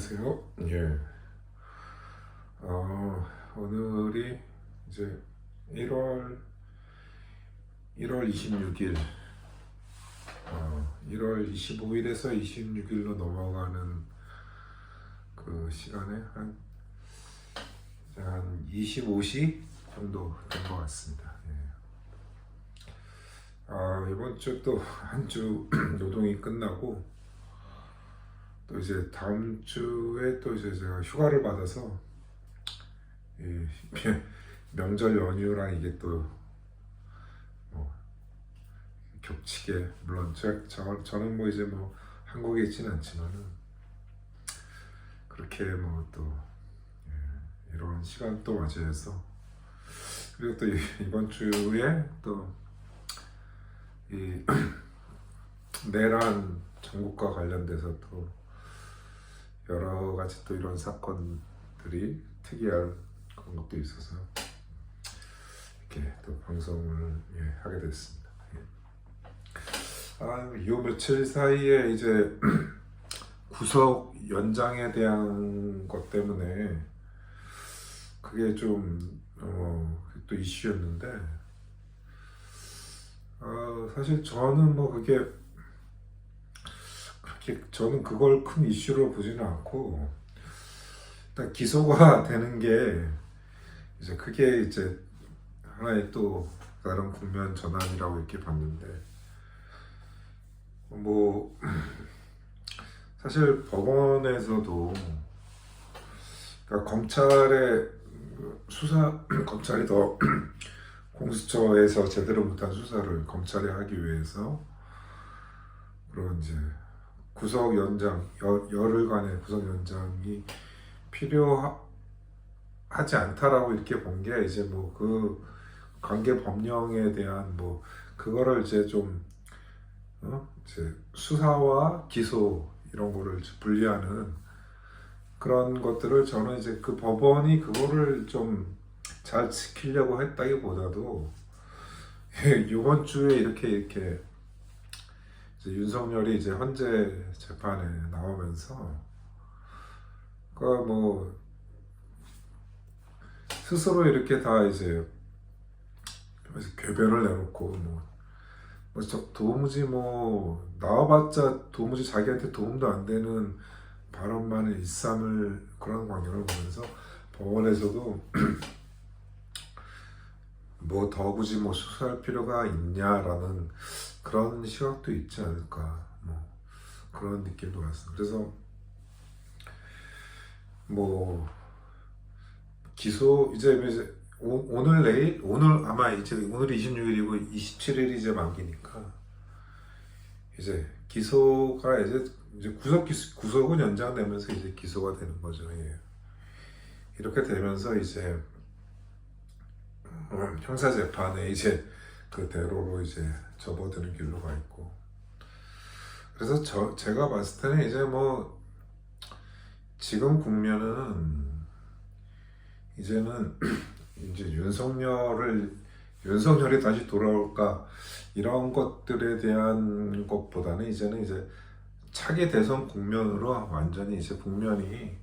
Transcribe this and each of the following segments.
안녕하세요. 예. 오늘이 이제 1월 26일, 1월 25일에서 26일로 넘어가는 그 시간에 한 25시 정도 된 것 같습니다. 예. 이번 주 또 한 주 노동이 끝나고 또 이제 다음 주에 또 이제 제가 휴가를 받아서 이 명절 연휴랑 이게 또 뭐 겹치게, 물론 저는 뭐 이제 뭐 한국에 있지는 않지만은 그렇게 뭐 또 이런 시간 또 맞이해서, 그리고 또 이번 주에 또 이 내란 정국과 관련돼서 또 여러 가지 또 이런 사건들이 특이한 그런 것도 있어서 이렇게 또 방송을 하게 됐습니다. 요 며칠 사이에 이제 구속 연장에 대한 것 때문에 그게 좀 또 이슈였는데, 사실 저는 뭐 그게 그렇게, 저는 그걸 큰 이슈로 보지는 않고, 일단 기소가 되는 게 이제 그게 이제 하나의 또 다른 국면 전환이라고 이렇게 봤는데, 뭐 사실 법원에서도, 그러니까 검찰의 검찰이 더 공수처에서 제대로 못한 수사를 검찰이 하기 위해서 그런 이제 구속 연장, 열흘간의 구속 연장이 필요하지 않다라고 이렇게 본 게, 이제 뭐 그 관계 법령에 대한 뭐 그거를 이제 좀 이제 수사와 기소 이런 거를 분리하는 그런 것들을, 저는 이제 그 법원이 그거를 좀 잘 지키려고 했다기보다도 이번 주에 이렇게 이제 윤석열이 이제 헌재 재판에 나오면서 그 뭐 스스로 이렇게 다 이제 궤변을 내놓고 도무지 뭐 나와봤자 도무지 자기한테 도움도 안 되는 발언만을 일삼을 그런 광경을 보면서 법원에서도 뭐 더 굳이 뭐 수사할 필요가 있냐라는 그런 시각도 있지 않을까, 뭐 그런 느낌도 왔습니다. 그래서 뭐 기소 이제 오늘 내일, 오늘 아마 이제 오늘이 26일이고 27일이 이제 만기니까 이제 기소가 이제 구속은 연장되면서 이제 기소가 되는 거죠. 예. 이렇게 되면서 이제 형사 재판에 이제 그 대로로 이제 접어드는 길로 가 있고, 그래서 제가 봤을 때는 이제 뭐 지금 국면은 이제는 이제 윤석열이 다시 돌아올까 이런 것들에 대한 것보다는 이제는 이제 차기 대선 국면으로 완전히 이제 국면이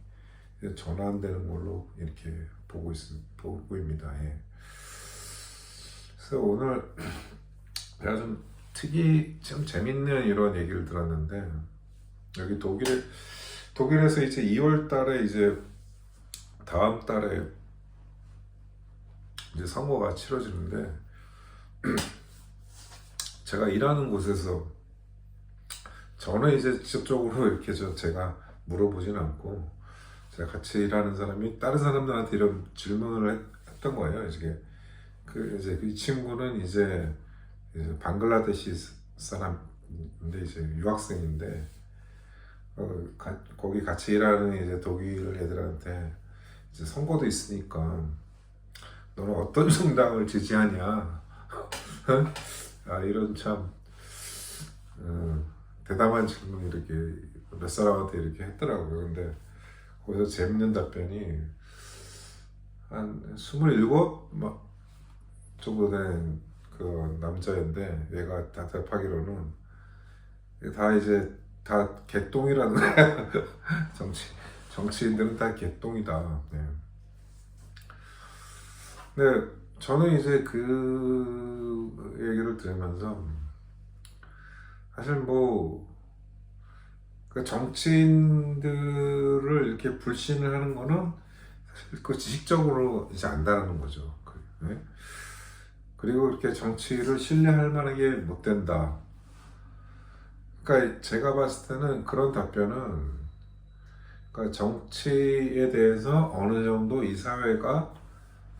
이제 전환되는 걸로 이렇게 보고입니다. 예. 그래서 오늘 제가 좀 재밌는 이런 얘기를 들었는데, 여기 독일에서 이제 2월 달에 이제 다음 달에 이제 선거가 치러지는데, 제가 일하는 곳에서, 저는 이제 직접적으로 이렇게 제가 물어보진 않고, 제가 같이 일하는 사람이 다른 사람들한테 이런 질문을 했던 거예요. 이제 이 친구는 이제 방글라데시 사람인데, 이제 유학생인데, 거기 같이 일하는 이제 독일 애들한테 이제 선거도 있으니까 너는 어떤 정당을 지지하냐? 이런 참 대담한 질문 이렇게 몇 사람한테 이렇게 했더라고요. 근데 거기서 재밌는 답변이, 한 27 정도 된 그 남자인데, 얘가 다 대파기로는 다 이제 다 개똥이라는 거야. 정치인들은 다 개똥이다. 네. 근데 저는 이제 그 얘기를 들으면서 사실 뭐 그 정치인들을 이렇게 불신을 하는 거는 사실 그 지식적으로 이제 안다는 거죠. 네? 그리고 이렇게 정치를 신뢰할 만한 게 못 된다. 그러니까 제가 봤을 때는 그런 답변은 그러니까 정치에 대해서 어느 정도 이 사회가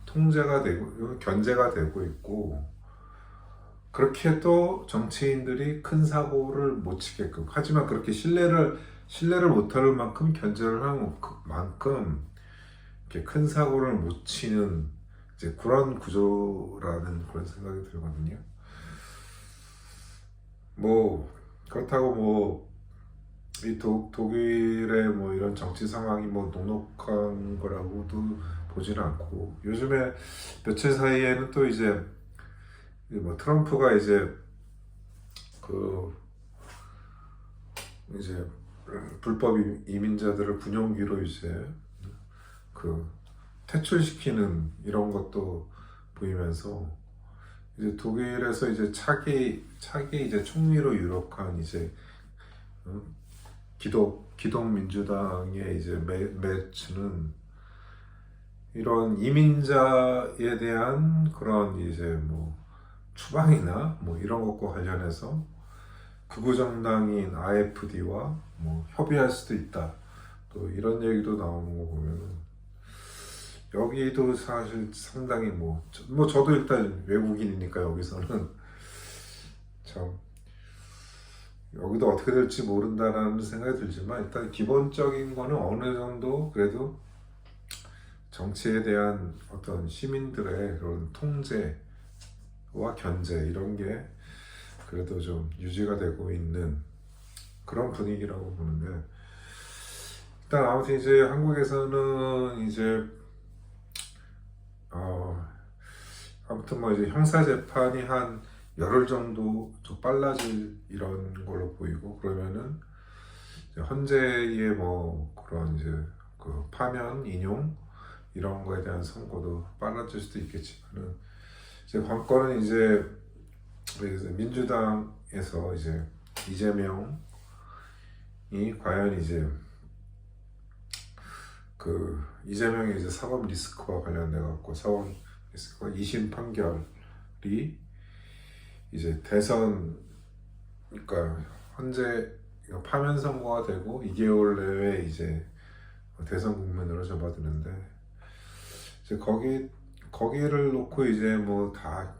통제가 되고 견제가 되고 있고 그렇게 또 정치인들이 큰 사고를 못 치게끔 하지만 그렇게 신뢰를 못할 만큼 견제를 하는 만큼 이렇게 큰 사고를 못 치는 이제 그런 구조라는 그런 생각이 들거든요. 뭐 그렇다고 뭐 이 독일의 뭐 이런 정치 상황이 뭐 녹록한 거라고도 보지는 않고 요즘에 며칠 사이에는 또 이제 뭐 트럼프가 이제 그 이제 불법 이민자들을 군용기로 이제 그 퇴출시키는 이런 것도 보이면서 이제 독일에서 이제 차기 이제 총리로 유력한 이제 기독민주당의 이제 매츠는 이런 이민자에 대한 그런 이제 뭐 추방이나 뭐 이런 것과 관련해서 극우 정당인 AfD와 뭐 협의할 수도 있다. 또 이런 얘기도 나오는 거 보면은 여기도 사실 상당히 뭐 저도 일단 외국인이니까 여기서는 참 여기도 어떻게 될지 모른다라는 생각이 들지만 일단 기본적인 거는 어느 정도 그래도 정치에 대한 어떤 시민들의 그런 통제와 견제 이런 게 그래도 좀 유지가 되고 있는 그런 분위기라고 보는데 일단 아무튼 이제 한국에서는 이제 아무튼 뭐 이제 형사 재판이 한 열흘 정도 좀 빨라질 이런 걸로 보이고 그러면은 이제 헌재의 뭐 그런 이제 그 파면 인용 이런 거에 대한 선고도 빨라질 수도 있겠지만은 이제 관건은 이제 민주당에서 이제 이재명이 과연 이제 그 이재명의 이제 사법 리스크와 관련돼 갖고 사법 리스크와 2심 판결이 이제 대선 그러니까 현재 파면 선고가 되고 2개월 내에 이제 대선 국면으로 접어드는데 이제 거기를 놓고 이제 뭐 다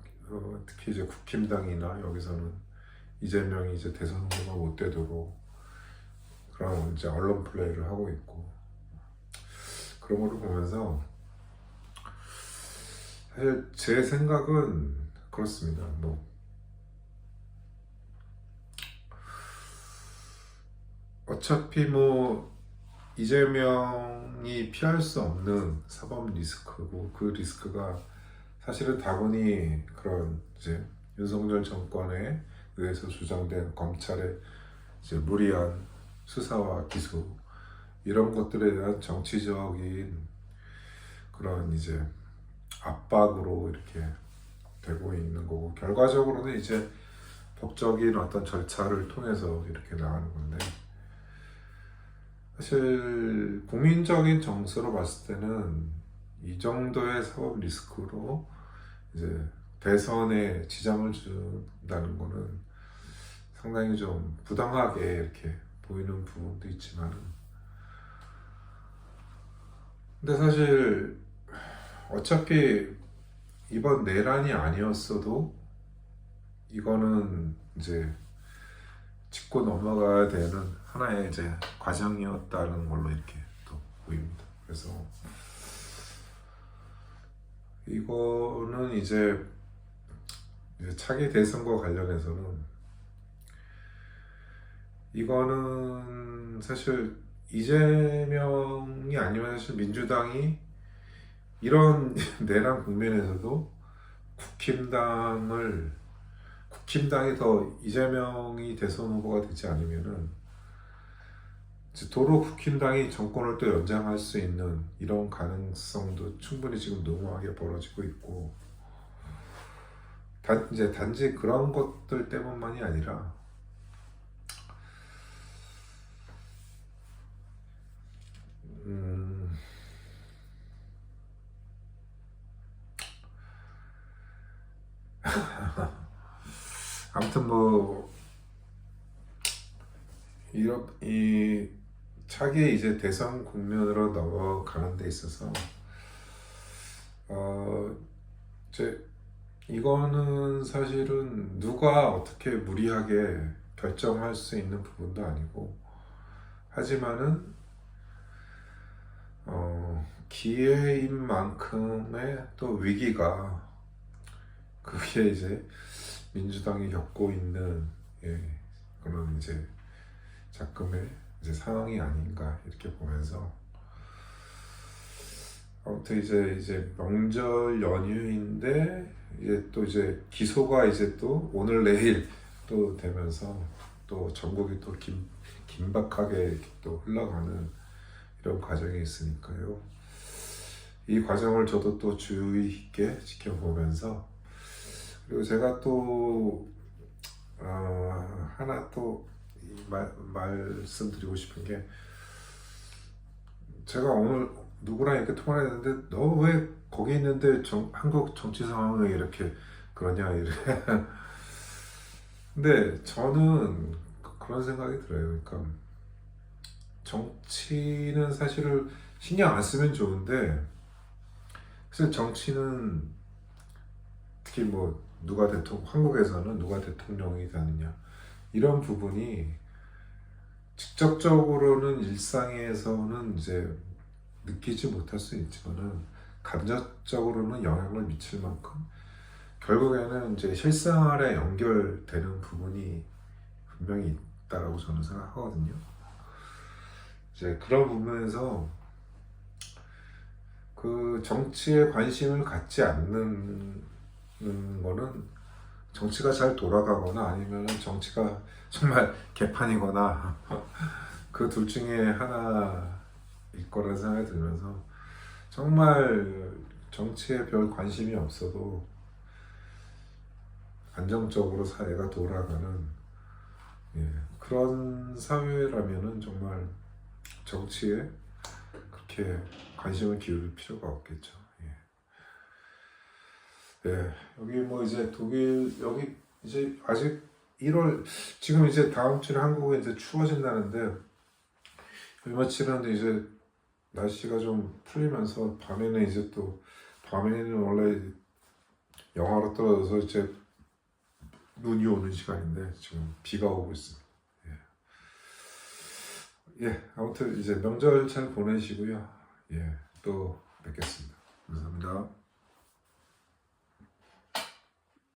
특히 이제 국힘당이나 여기서는 이재명이 이제 대선 후보가 못 되도록 그런 이제 언론 플레이를 하고 있고 그런 거를 보면서 사실 제 생각은 그렇습니다. 뭐 어차피 뭐 이재명이 피할 수 없는 사법 리스크고 그 리스크가 사실은 다분히 그런 이제 윤석열 정권에 의해서 주장된 검찰의 이제 무리한 수사와 기소 이런 것들에 대한 정치적인 그런 이제 압박으로 이렇게 되고 있는 거고 결과적으로는 이제 법적인 어떤 절차를 통해서 이렇게 나가는 건데 사실 국민적인 정서로 봤을 때는 이 정도의 사법 리스크로 이제 대선에 지장을 준다는 거는 상당히 좀 부당하게 이렇게 보이는 부분도 있지만 근데 사실 어차피 이번 내란이 아니었어도 이거는 이제 짚고 넘어가야 되는 하나의 이제 과정이었다는 걸로 이렇게 또 보입니다. 그래서 이거는 이제 차기 대선과 관련해서는 이거는 사실 이재명이 아니면 사실 민주당이 이런 내란 국면에서도 국힘당이 더 이재명이 대선 후보가 되지 않으면은 이제 도로 국힘당이 정권을 또 연장할 수 있는 이런 가능성도 충분히 지금 농후하게 벌어지고 있고, 이제 단지 그런 것들 때문만이 아니라 음, 아무튼 뭐 이 차기 이제 대선 국면으로 넘어가는 데 있어서 어 이제 이거는 사실은 누가 어떻게 무리하게 결정할 수 있는 부분도 아니고, 하지만은 기회인 만큼의 또 위기가, 그게 이제 민주당이 겪고 있는 그런 이제 작금의 이제 상황이 아닌가 이렇게 보면서, 아무튼 이제 명절 연휴인데 이제 또 이제 기소가 이제 또 오늘 내일 또 되면서 또 전국이 또 긴박하게 또 흘러가는 이런 과정이 있으니까요. 이 과정을 저도 또 주의 있게 지켜보면서, 그리고 제가 또 하나 또 말씀드리고 싶은 게, 제가 오늘 누구랑 이렇게 통화를 했는데 너 왜 거기 있는데 한국 정치 상황을 이렇게 그러냐 이래. 근데 저는 그런 생각이 들어요. 그러니까 정치는 사실을 신경 안 쓰면 좋은데, 사실 정치는 특히 뭐 한국에서는 누가 대통령이 되느냐 이런 부분이 직접적으로는 일상에서는 이제 느끼지 못할 수 있지만은 간접적으로는 영향을 미칠 만큼 결국에는 이제 실생활에 연결되는 부분이 분명히 있다라고 저는 생각하거든요. 이제 그런 부분에서 그 정치에 관심을 갖지 않는 거는 정치가 잘 돌아가거나 아니면 정치가 정말 개판이거나 그 둘 중에 하나일 거라는 생각이 들면서, 정말 정치에 별 관심이 없어도 안정적으로 사회가 돌아가는 그런 사회라면은 정말 정치에 그렇게 관심을 기울일 필요가 없겠죠. 여기 뭐 이제 독일 여기 이제 아직 1월, 지금 이제 다음 주에 한국은 이제 추워진다는데, 며칠은 이제 날씨가 좀 풀리면서 밤에는 이제 또 밤에는 원래 영하로 떨어져서 이제 눈이 오는 시간인데 지금 비가 오고 있습니다. 아무튼 이제 명절 잘 보내시고요. 또 뵙겠습니다. 감사합니다.